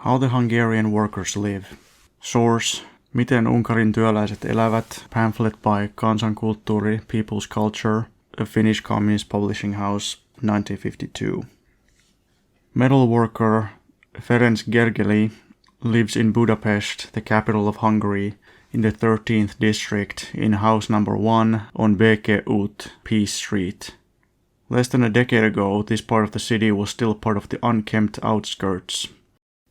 How the Hungarian workers live. Source: Miten Unkarin työläiset elävät, pamphlet by Kansankulttuuri, People's Culture, a Finnish communist publishing house, 1952. Metal worker Ferenc Gergely lives in Budapest, the capital of Hungary, in the 13th district, in house number 1 on Béke út, Peace Street. Less than a decade ago, this part of the city was still part of the unkempt outskirts.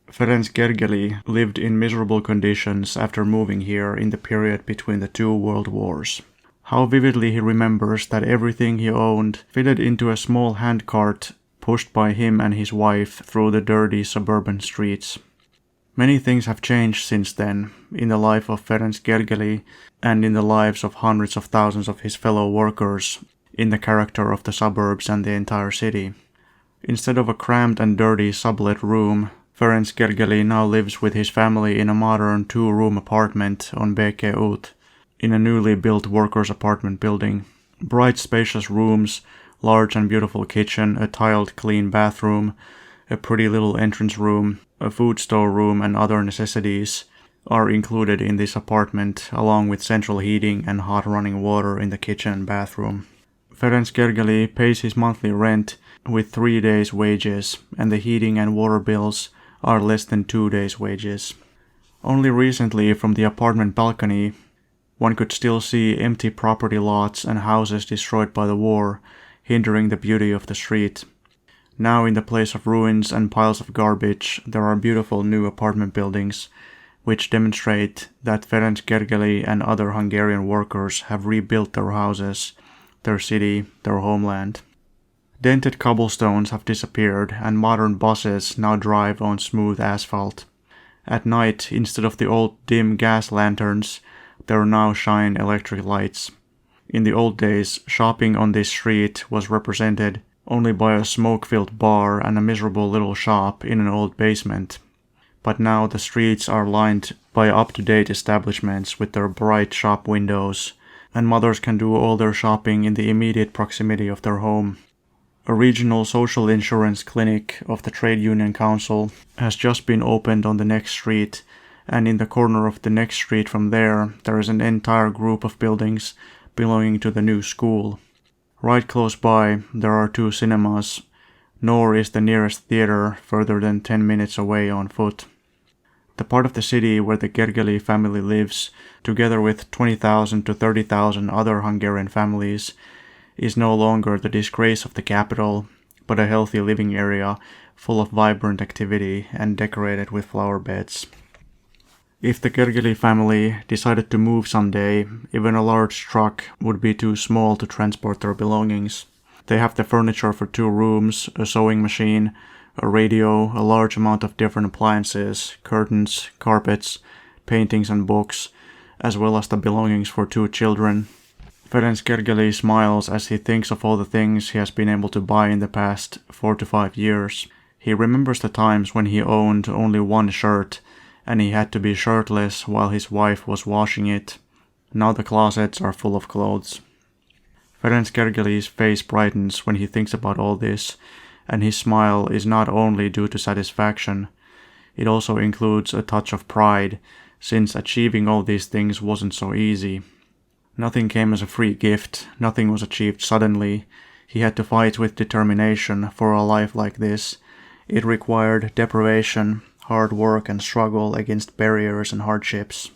Ferenc Gergely lived in miserable conditions after moving here in the period between the two world wars. How vividly he remembers that everything he owned fitted into a small handcart pushed by him and his wife through the dirty suburban streets. Many things have changed since then, in the life of Ferenc Gergely and in the lives of hundreds of thousands of his fellow workers, in the character of the suburbs and the entire city. Instead of a cramped and dirty sublet room, Ferenc Gergely now lives with his family in a modern 2-room apartment on Béke út, in a newly built workers' apartment building. Bright, spacious rooms, large and beautiful kitchen, a tiled, clean bathroom, a pretty little entrance room, a food store room and other necessities are included in this apartment, along with central heating and hot running water in the kitchen and bathroom. Ferenc Gergely pays his monthly rent with 3 days' wages, and the heating and water bills are less than 2 days' wages. Only recently, from the apartment balcony, one could still see empty property lots and houses destroyed by the war, hindering the beauty of the street. Now, in the place of ruins and piles of garbage, there are beautiful new apartment buildings, which demonstrate that Ferenc Gergely and other Hungarian workers have rebuilt their houses, their city, their homeland. Dented cobblestones have disappeared, and modern buses now drive on smooth asphalt. At night, instead of the old dim gas lanterns, there now shine electric lights. In the old days, shopping on this street was represented only by a smoke-filled bar and a miserable little shop in an old basement. But now the streets are lined by up-to-date establishments with their bright shop windows, and mothers can do all their shopping in the immediate proximity of their home. A regional social insurance clinic of the Trade Union Council has just been opened on the next street, and in the corner of the next street from there is an entire group of buildings belonging to the new school. Right close by there are 2 cinemas, nor is the nearest theater further than 10 minutes away on foot. The part of the city where the Gergely family lives, together with 20,000 to 30,000 other Hungarian families, is no longer the disgrace of the capital, but a healthy living area full of vibrant activity and decorated with flower beds. If the Gergely family decided to move someday, even a large truck would be too small to transport their belongings. They have the furniture for 2 rooms, a sewing machine, a radio, a large amount of different appliances, curtains, carpets, paintings and books, as well as the belongings for 2 children. Ferenc Gergely smiles as he thinks of all the things he has been able to buy in the past 4 to 5 years. He remembers the times when he owned only 1 shirt, and he had to be shirtless while his wife was washing it. Now the closets are full of clothes. Ferenc Gergely's face brightens when he thinks about all this, and his smile is not only due to satisfaction, it also includes a touch of pride, since achieving all these things wasn't so easy. Nothing came as a free gift, nothing was achieved suddenly. He had to fight with determination for a life like this. It required deprivation, hard work and struggle against barriers and hardships.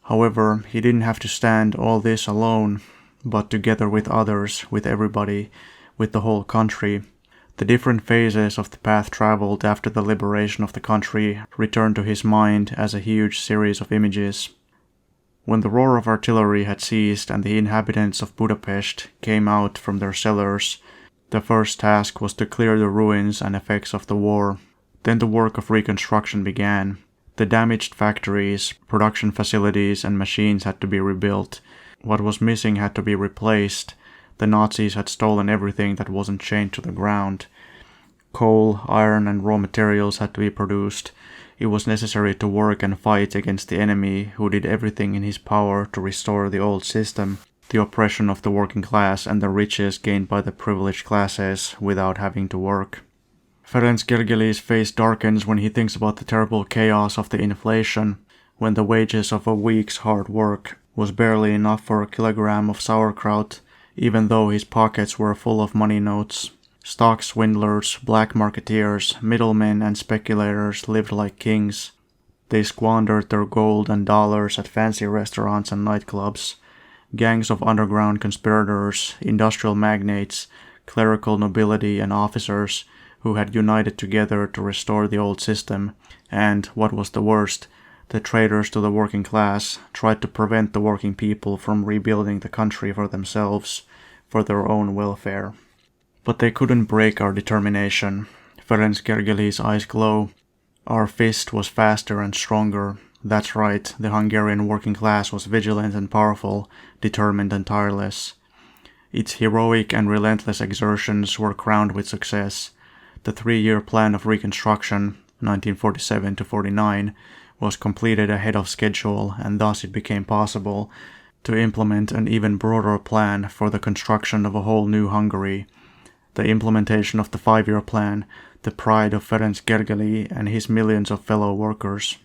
However, he didn't have to stand all this alone, but together with others, with everybody, with the whole country. The different phases of the path traveled after the liberation of the country returned to his mind as a huge series of images. When the roar of artillery had ceased and the inhabitants of Budapest came out from their cellars, the first task was to clear the ruins and effects of the war. Then the work of reconstruction began. The damaged factories, production facilities and machines had to be rebuilt. What was missing had to be replaced. The Nazis had stolen everything that wasn't chained to the ground. Coal, iron and raw materials had to be produced. It was necessary to work and fight against the enemy who did everything in his power to restore the old system, the oppression of the working class and the riches gained by the privileged classes without having to work. Ferenc Gergely's face darkens when he thinks about the terrible chaos of the inflation, when the wages of a week's hard work was barely enough for a kilogram of sauerkraut, even though his pockets were full of money notes. Stock swindlers, black marketeers, middlemen and speculators lived like kings. They squandered their gold and dollars at fancy restaurants and nightclubs. Gangs of underground conspirators, industrial magnates, clerical nobility and officers who had united together to restore the old system, and, what was the worst, the traitors to the working class tried to prevent the working people from rebuilding the country for themselves, for their own welfare. But they couldn't break our determination. Ferenc Gergely's eyes glow. Our fist was faster and stronger. That's right, the Hungarian working class was vigilant and powerful, determined and tireless. Its heroic and relentless exertions were crowned with success. The 3-year plan of reconstruction, 1947-49, was completed ahead of schedule, and thus it became possible to implement an even broader plan for the construction of a whole new Hungary. The implementation of the 5-year plan, the pride of Ferenc Gergely and his millions of fellow workers.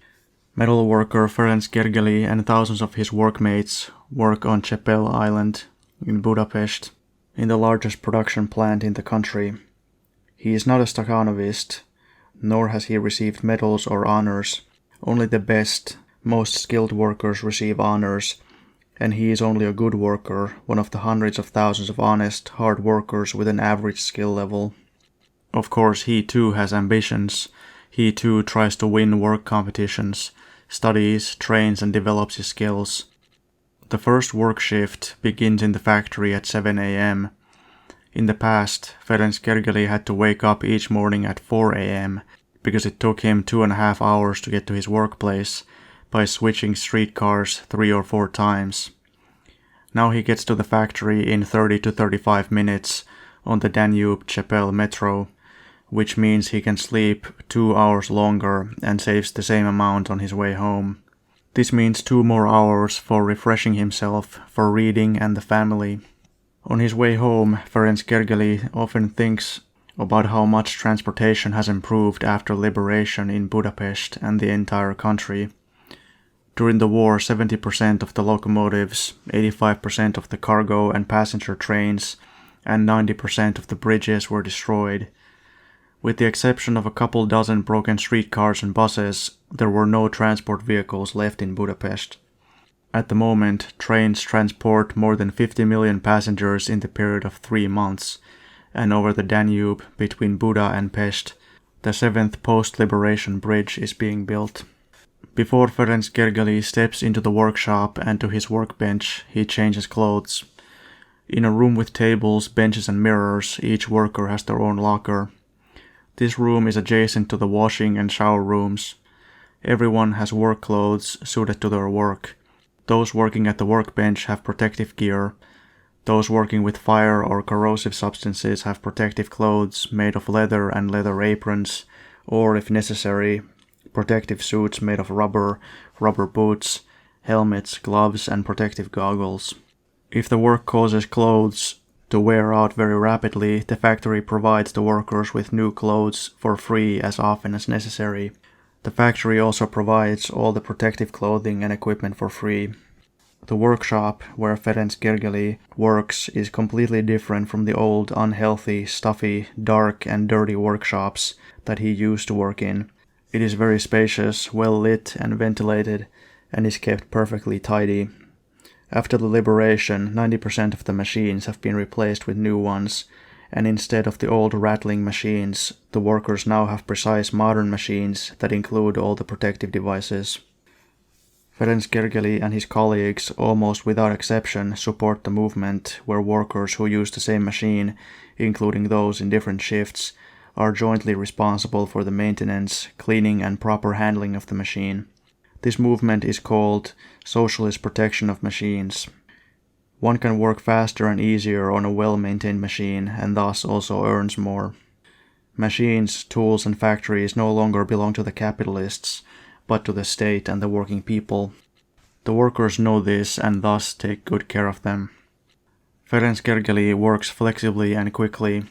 Metal worker Ferenc Gergely and thousands of his workmates work on Csepel Island in Budapest, in the largest production plant in the country. He is not a Stakhanovist, nor has he received medals or honors. Only the best, most skilled workers receive honors, and he is only a good worker, one of the hundreds of thousands of honest, hard workers with an average skill level. Of course, he too has ambitions. He too tries to win work competitions, studies, trains and develops his skills. The first work shift begins in the factory at 7 a.m. In the past, Ferenc Gergely had to wake up each morning at 4 a.m. because it took him 2.5 hours to get to his workplace by switching streetcars 3 or 4 times. Now he gets to the factory in 30 to 35 minutes on the Danube-Csepel metro, which means he can sleep 2 hours longer and saves the same amount on his way home. This means 2 more hours for refreshing himself, for reading and the family. On his way home, Ferenc Gergely often thinks about how much transportation has improved after liberation in Budapest and the entire country. During the war, 70% of the locomotives, 85% of the cargo and passenger trains, and 90% of the bridges were destroyed. With the exception of a couple dozen broken streetcars and buses, there were no transport vehicles left in Budapest. At the moment, trains transport more than 50 million passengers in the period of 3 months, and over the Danube between Buda and Pest, the 7th post-liberation bridge is being built. Before Ferenc Gergely steps into the workshop and to his workbench, he changes clothes. In a room with tables, benches and mirrors, each worker has their own locker. This room is adjacent to the washing and shower rooms. Everyone has work clothes suited to their work. Those working at the workbench have protective gear. Those working with fire or corrosive substances have protective clothes made of leather and leather aprons, or, if necessary, protective suits made of rubber, rubber boots, helmets, gloves, and protective goggles. If the work causes clothes to wear out very rapidly, the factory provides the workers with new clothes for free as often as necessary. The factory also provides all the protective clothing and equipment for free. The workshop where Ferenc Gergely works is completely different from the old, unhealthy, stuffy, dark and dirty workshops that he used to work in. It is very spacious, well lit and ventilated, and is kept perfectly tidy. After the liberation, 90% of the machines have been replaced with new ones, and instead of the old rattling machines, the workers now have precise modern machines that include all the protective devices. Ferenc Gergely and his colleagues, almost without exception, support the movement where workers who use the same machine, including those in different shifts, are jointly responsible for the maintenance, cleaning and proper handling of the machine. This movement is called Socialist Protection of Machines. One can work faster and easier on a well-maintained machine and thus also earns more. Machines, tools and factories no longer belong to the capitalists, but to the state and the working people. The workers know this and thus take good care of them. Ferenc Gergely works flexibly and quickly.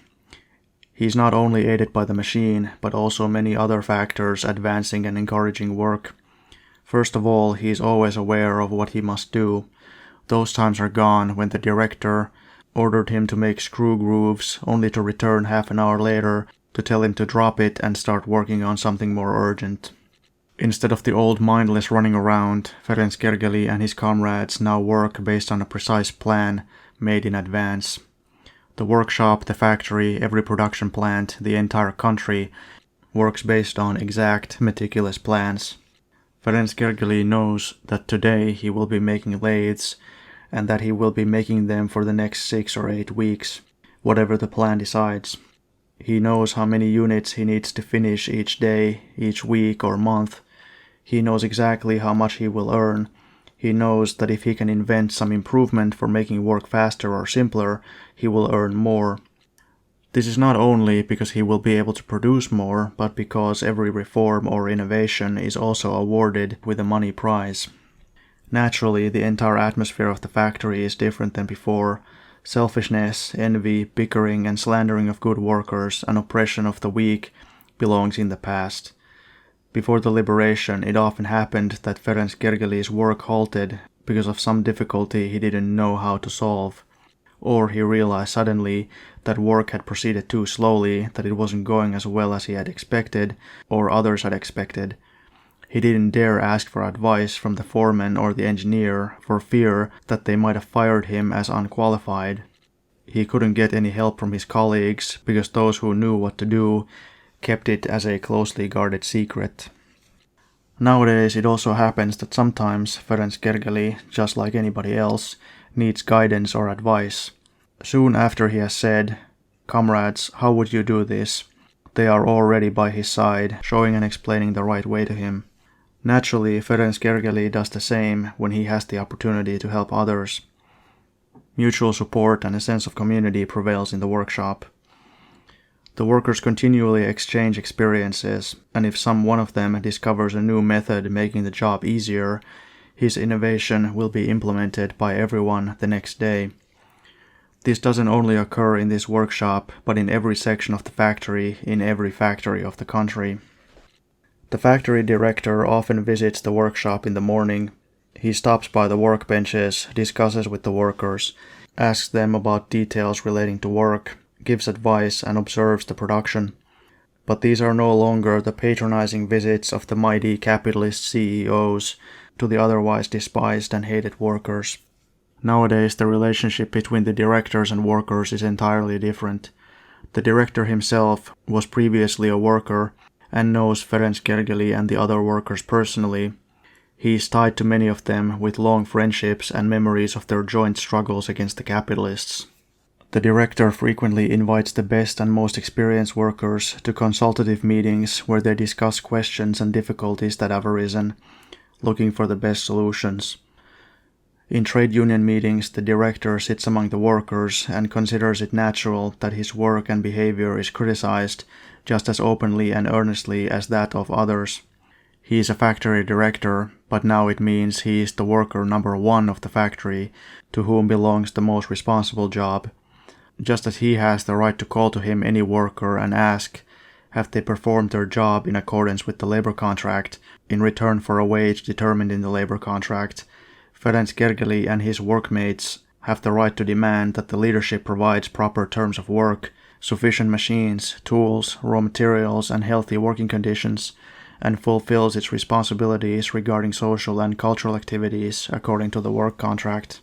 He is not only aided by the machine, but also many other factors advancing and encouraging work. First of all, he is always aware of what he must do. Those times are gone when the director ordered him to make screw grooves, only to return half an hour later to tell him to drop it and start working on something more urgent. Instead of the old mindless running around, Ferenc Gergely and his comrades now work based on a precise plan made in advance. The workshop, the factory, every production plant, the entire country works based on exact, meticulous plans. Ferenc Gergely knows that today he will be making lathes and that he will be making them for the next 6 or 8 weeks, whatever the plan decides. He knows how many units he needs to finish each day, each week or month. He knows exactly how much he will earn. He knows that if he can invent some improvement for making work faster or simpler, he will earn more. This is not only because he will be able to produce more, but because every reform or innovation is also awarded with a money prize. Naturally, the entire atmosphere of the factory is different than before. Selfishness, envy, bickering and slandering of good workers, and oppression of the weak belongs in the past. Before the liberation, it often happened that Ferenc Gergely's work halted because of some difficulty he didn't know how to solve. Or he realized suddenly that work had proceeded too slowly, that it wasn't going as well as he had expected, or others had expected. He didn't dare ask for advice from the foreman or the engineer for fear that they might have fired him as unqualified. He couldn't get any help from his colleagues because those who knew what to do kept it as a closely guarded secret. Nowadays it also happens that sometimes Ferenc Gergely, just like anybody else, needs guidance or advice. Soon after he has said, "Comrades, how would you do this?" they are already by his side, showing and explaining the right way to him. Naturally, Ferenc Gergely does the same when he has the opportunity to help others. Mutual support and a sense of community prevails in the workshop. The workers continually exchange experiences, and if some one of them discovers a new method making the job easier, his innovation will be implemented by everyone the next day. This doesn't only occur in this workshop, but in every section of the factory, in every factory of the country. The factory director often visits the workshop in the morning. He stops by the workbenches, discusses with the workers, asks them about details relating to work, gives advice and observes the production. But these are no longer the patronizing visits of the mighty capitalist CEOs to the otherwise despised and hated workers. Nowadays the relationship between the directors and workers is entirely different. The director himself was previously a worker and knows Ferenc Gergely and the other workers personally. He is tied to many of them with long friendships and memories of their joint struggles against the capitalists. The director frequently invites the best and most experienced workers to consultative meetings where they discuss questions and difficulties that have arisen, looking for the best solutions. In trade union meetings, the director sits among the workers and considers it natural that his work and behavior is criticized just as openly and earnestly as that of others. He is a factory director, but now it means he is the worker number one of the factory, to whom belongs the most responsible job. Just as he has the right to call to him any worker and ask, have they performed their job in accordance with the labor contract, in return for a wage determined in the labor contract, Ferenc Gergely and his workmates have the right to demand that the leadership provides proper terms of work, sufficient machines, tools, raw materials, and healthy working conditions, and fulfills its responsibilities regarding social and cultural activities according to the work contract.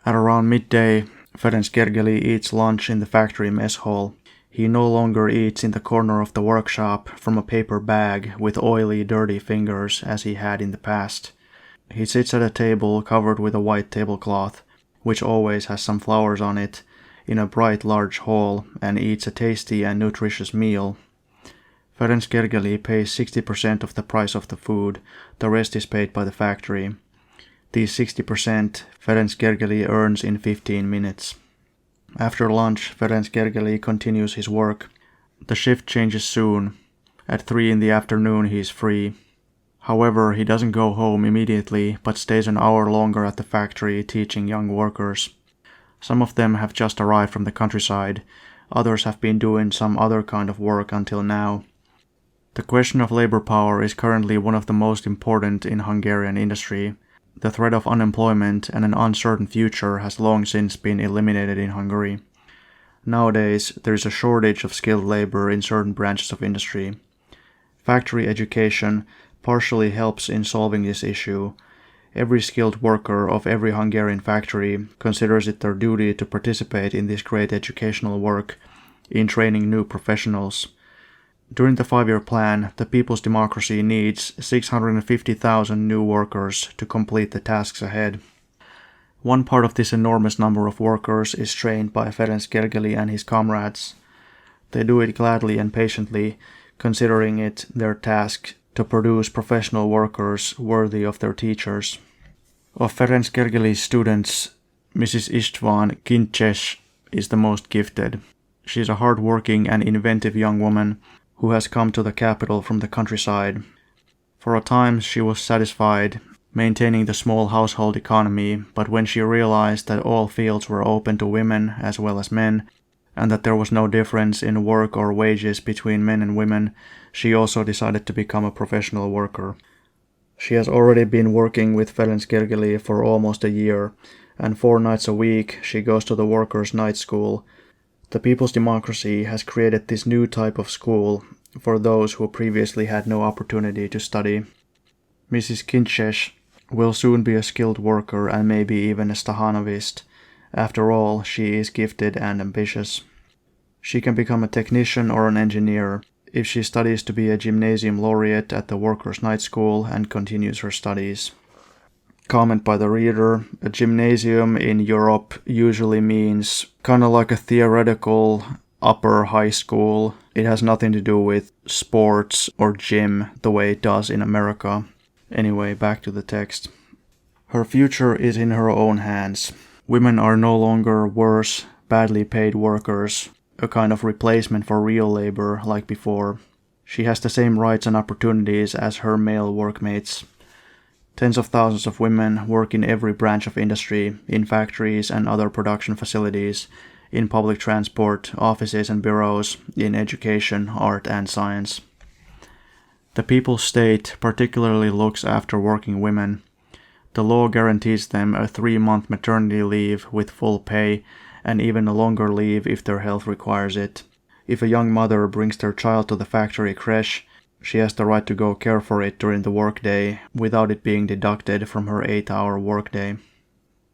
At around midday, Ferenc Gergely eats lunch in the factory mess hall. He no longer eats in the corner of the workshop from a paper bag with oily, dirty fingers as he had in the past. He sits at a table covered with a white tablecloth, which always has some flowers on it, in a bright large hall, and eats a tasty and nutritious meal. Ferenc Gergely pays 60% of the price of the food, the rest is paid by the factory. These 60% Ferenc Gergely earns in 15 minutes. After lunch, Ferenc Gergely continues his work. The shift changes soon. At 3 in the afternoon he is free. However, he doesn't go home immediately, but stays an hour longer at the factory teaching young workers. Some of them have just arrived from the countryside. Others have been doing some other kind of work until now. The question of labor power is currently one of the most important in Hungarian industry. The threat of unemployment and an uncertain future has long since been eliminated in Hungary. Nowadays, there is a shortage of skilled labor in certain branches of industry. Factory education partially helps in solving this issue. Every skilled worker of every Hungarian factory considers it their duty to participate in this great educational work in training new professionals. During the 5-year plan, the People's Democracy needs 650,000 new workers to complete the tasks ahead. One part of this enormous number of workers is trained by Ferenc Gergely and his comrades. They do it gladly and patiently, considering it their task to produce professional workers worthy of their teachers. Of Ferenc Gergely's students, Mrs. István Kincses is the most gifted. She is a hard-working and inventive young woman who has come to the capital from the countryside. For a time she was satisfied, maintaining the small household economy, but when she realized that all fields were open to women as well as men, and that there was no difference in work or wages between men and women, she also decided to become a professional worker. She has already been working with Ferenc Gergely for almost a year, and 4 nights a week she goes to the workers' night school. The People's Democracy has created this new type of school for those who previously had no opportunity to study. Mrs. Kincses will soon be a skilled worker and maybe even a stahanovist. After all, she is gifted and ambitious. She can become a technician or an engineer if she studies to be a gymnasium laureate at the Workers' Night School and continues her studies. Comment by the reader: a gymnasium in Europe usually means kind of like a theoretical upper high school. It has nothing to do with sports or gym the way it does in America. Anyway, back to the text. Her future is in her own hands. Women are no longer worse, badly paid workers, a kind of replacement for real labor like before. She has the same rights and opportunities as her male workmates. Tens of thousands of women work in every branch of industry, in factories and other production facilities, in public transport, offices and bureaus, in education, art and science. The People's State particularly looks after working women. The law guarantees them a 3-month maternity leave with full pay, and even a longer leave if their health requires it. If a young mother brings their child to the factory creche, she has the right to go care for it during the workday without it being deducted from her 8-hour workday.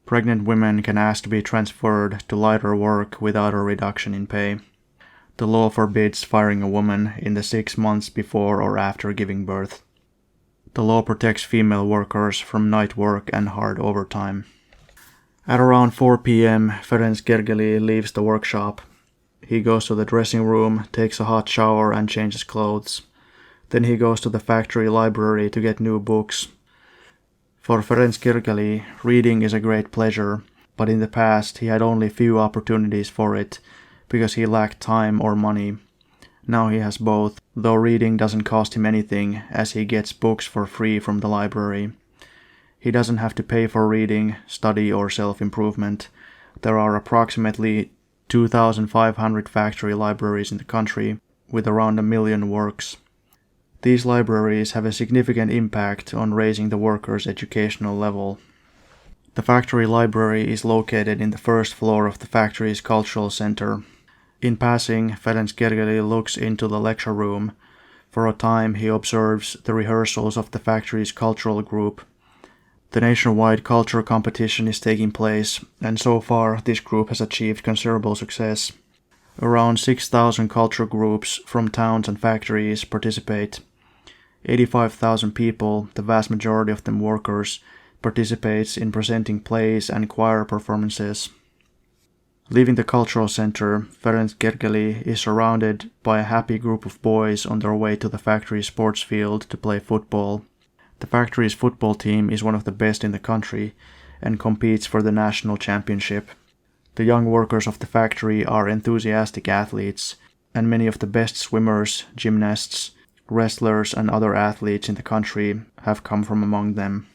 Pregnant women can ask to be transferred to lighter work without a reduction in pay. The law forbids firing a woman in the 6 months before or after giving birth. The law protects female workers from night work and hard overtime. At around 4 p.m., Ferenc Gergely leaves the workshop. He goes to the dressing room, takes a hot shower and changes clothes. Then he goes to the factory library to get new books. For Ferenc Gergely, reading is a great pleasure, but in the past he had only few opportunities for it, because he lacked time or money. Now he has both, though reading doesn't cost him anything, as he gets books for free from the library. He doesn't have to pay for reading, study or self-improvement. There are approximately 2,500 factory libraries in the country, with around 1 million works. These libraries have a significant impact on raising the workers' educational level. The factory library is located in the first floor of the factory's cultural center. In passing, Ferenc Gergely looks into the lecture room. For a time he observes the rehearsals of the factory's cultural group. The nationwide culture competition is taking place, and so far this group has achieved considerable success. Around 6,000 culture groups from towns and factories participate. 85,000 people, the vast majority of them workers, participates in presenting plays and choir performances. Leaving the cultural center, Ferenc Gergely is surrounded by a happy group of boys on their way to the factory sports field to play football. The factory's football team is one of the best in the country and competes for the national championship. The young workers of the factory are enthusiastic athletes, and many of the best swimmers, gymnasts, wrestlers and other athletes in the country have come from among them.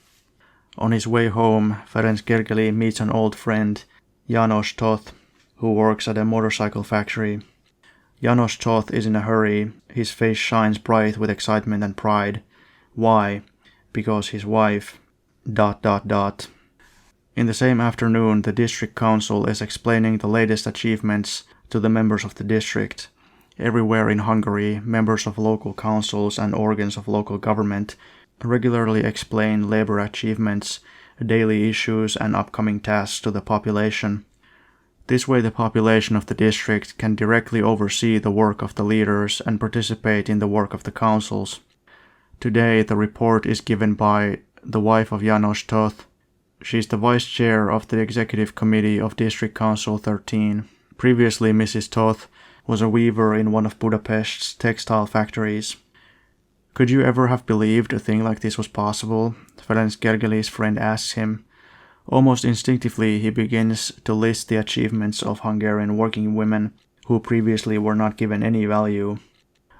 On his way home, Ferenc Gergely meets an old friend, János Toth, who works at a motorcycle factory. Janos Toth is in a hurry. His face shines bright with excitement and pride. Why? Because his wife... ... In the same afternoon, the district council is explaining the latest achievements to the members of the district. Everywhere in Hungary, members of local councils and organs of local government regularly explain labor achievements, daily issues, and upcoming tasks to the population. This way, the population of the district can directly oversee the work of the leaders and participate in the work of the councils. Today, the report is given by the wife of Janos Toth. She is the vice chair of the executive committee of District Council 13. Previously, Mrs. Toth was a weaver in one of Budapest's textile factories. Could you ever have believed a thing like this was possible? Ferenc Gergely's friend asks him. Almost instinctively, he begins to list the achievements of Hungarian working women who previously were not given any value.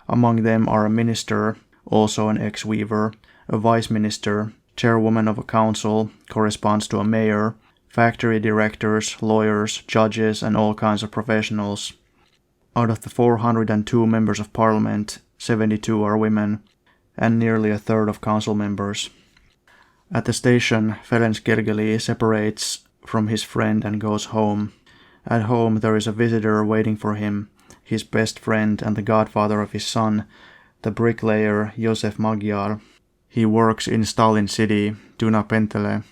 Among them are a minister, also an ex-weaver, a vice minister, chairwoman of a council, corresponds to a mayor, factory directors, lawyers, judges, and all kinds of professionals. Out of the 402 members of parliament, 72 are women, and nearly a third of council members. At the station, Ferenc Gergely separates from his friend and goes home. At home there is a visitor waiting for him, his best friend and the godfather of his son, the bricklayer József Magyar. He works in Stalin City, Dunapentele.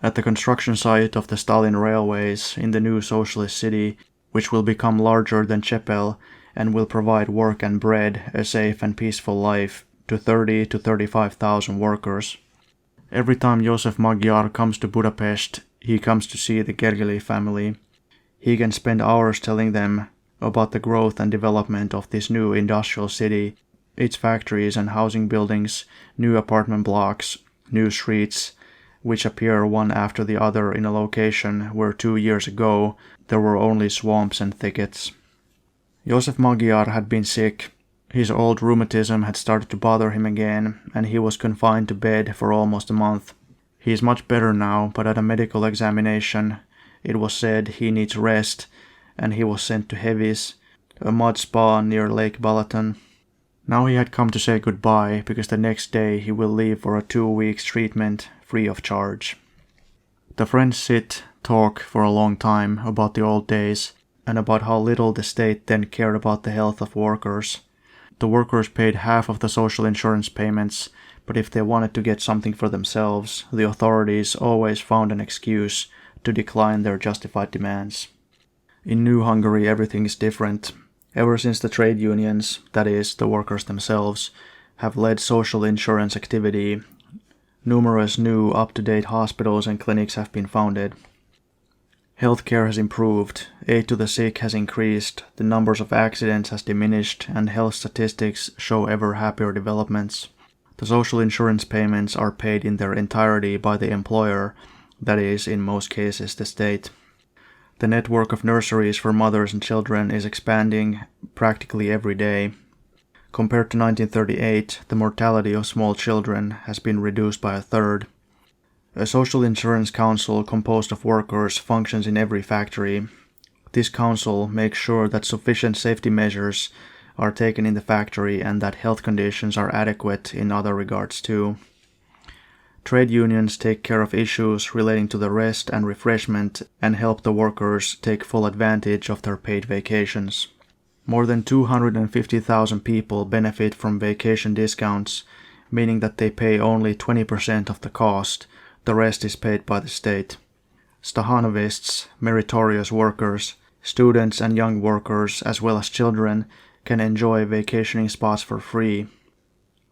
At the construction site of the Stalin railways in the new socialist city, which will become larger than Chepel and will provide work and bread, a safe and peaceful life, to 30 to 35,000 workers. Every time József Magyar comes to Budapest, he comes to see the Gergely family. He can spend hours telling them about the growth and development of this new industrial city, its factories and housing buildings, new apartment blocks, new streets, which appear one after the other in a location where 2 years ago there were only swamps and thickets. József Magyar had been sick. His old rheumatism had started to bother him again, and he was confined to bed for almost a month. He is much better now, but at a medical examination it was said he needs rest, and he was sent to Hevis, a mud spa near Lake Balaton. Now he had come to say goodbye, because the next day he will leave for a 2 weeks treatment free of charge. The friends talk for a long time about the old days, and about how little the state then cared about the health of workers. The workers paid half of the social insurance payments, but if they wanted to get something for themselves, the authorities always found an excuse to decline their justified demands. In New Hungary everything is different. Ever since the trade unions, that is, the workers themselves, have led social insurance activity, numerous new up-to-date hospitals and clinics have been founded. Healthcare has improved, aid to the sick has increased, the numbers of accidents has diminished, and health statistics show ever happier developments. The social insurance payments are paid in their entirety by the employer, that is, in most cases, the state. The network of nurseries for mothers and children is expanding practically every day. Compared to 1938, the mortality of small children has been reduced by a third. A social insurance council composed of workers functions in every factory. This council makes sure that sufficient safety measures are taken in the factory and that health conditions are adequate in other regards too. Trade unions take care of issues relating to the rest and refreshment and help the workers take full advantage of their paid vacations. More than 250,000 people benefit from vacation discounts, meaning that they pay only 20% of the cost. The rest is paid by the state. Stahanovists, meritorious workers, students and young workers, as well as children, can enjoy vacationing spots for free.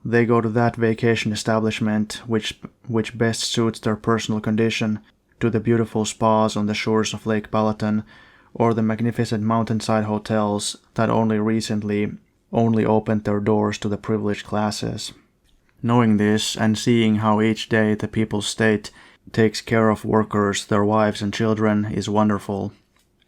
They go to that vacation establishment which best suits their personal condition, to the beautiful spas on the shores of Lake Balaton, or the magnificent mountainside hotels that only recently opened their doors to the privileged classes. Knowing this and seeing how each day the People's State takes care of workers, their wives and children is wonderful.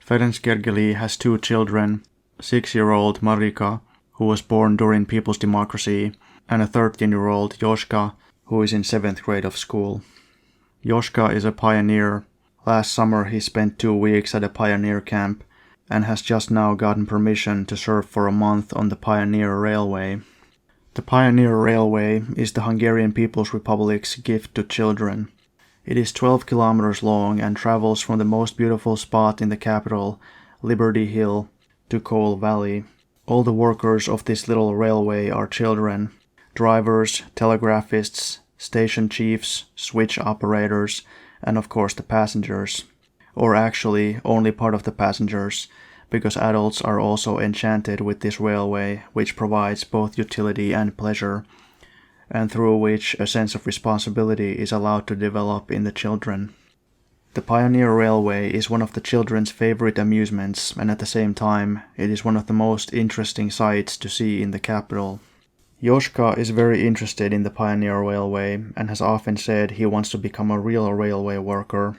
Ferenc Gergely has 2 children, 6-year-old Marika, who was born during People's Democracy, and a 13-year-old Joshka, who is in 7th grade of school. Joshka is a pioneer. Last summer he spent 2 weeks at a pioneer camp. and has just now gotten permission to serve for a month on the Pioneer Railway. The Pioneer Railway is the Hungarian People's Republic's gift to children. It is 12 kilometers long and travels from the most beautiful spot in the capital, Liberty Hill, to Coal Valley. All the workers of this little railway are children: drivers, telegraphists, station chiefs, switch operators, and of course the passengers. Or actually, only part of the passengers, because adults are also enchanted with this railway, which provides both utility and pleasure, and through which a sense of responsibility is allowed to develop in the children. The Pioneer Railway is one of the children's favorite amusements, and at the same time, it is one of the most interesting sights to see in the capital. Joshka is very interested in the Pioneer Railway and has often said he wants to become a real railway worker.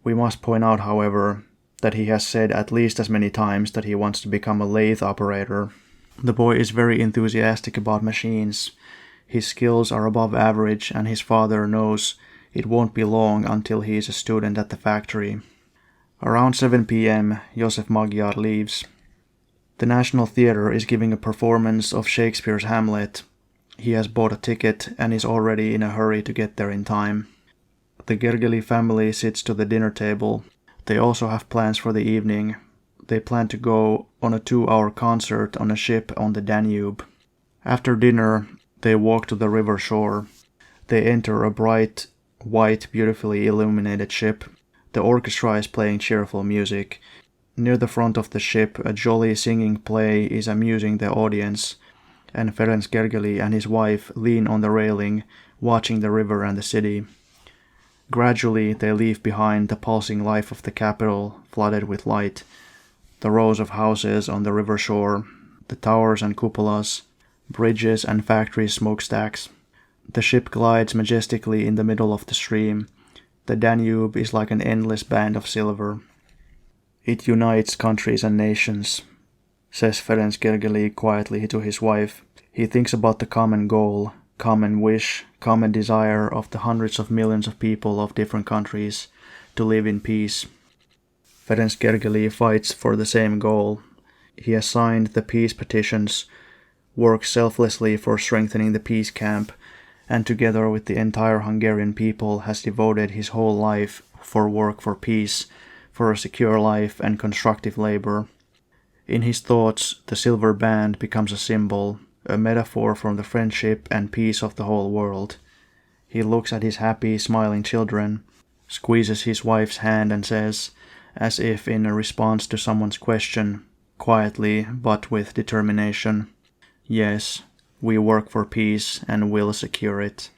We must point out, however, that he has said at least as many times that he wants to become a lathe operator. The boy is very enthusiastic about machines. His skills are above average, and his father knows it won't be long until he is a student at the factory. Around 7 p.m., Josef Magyar leaves. The National Theatre is giving a performance of Shakespeare's Hamlet. He has bought a ticket and is already in a hurry to get there in time. The Gergely family sits to the dinner table. They also have plans for the evening. They plan to go on a 2-hour concert on a ship on the Danube. After dinner, they walk to the river shore. They enter a bright, white, beautifully illuminated ship. The orchestra is playing cheerful music. Near the front of the ship, a jolly singing play is amusing the audience, and Ferenc Gergely and his wife lean on the railing, watching the river and the city. Gradually, they leave behind the pulsing life of the capital, flooded with light, the rows of houses on the river shore, the towers and cupolas, bridges and factory smokestacks. The ship glides majestically in the middle of the stream. The Danube is like an endless band of silver. It unites countries and nations, says Ferenc Gergely quietly to his wife. He thinks about the common goal, common wish, common desire of the hundreds of millions of people of different countries to live in peace. Ferenc Gergely fights for the same goal. He has signed the peace petitions, works selflessly for strengthening the peace camp, and together with the entire Hungarian people has devoted his whole life for work for peace, for a secure life and constructive labor. In his thoughts, the silver band becomes a symbol, a metaphor from the friendship and peace of the whole world. He looks at his happy, smiling children, squeezes his wife's hand and says, as if in a response to someone's question, quietly but with determination, "Yes, we work for peace and will secure it."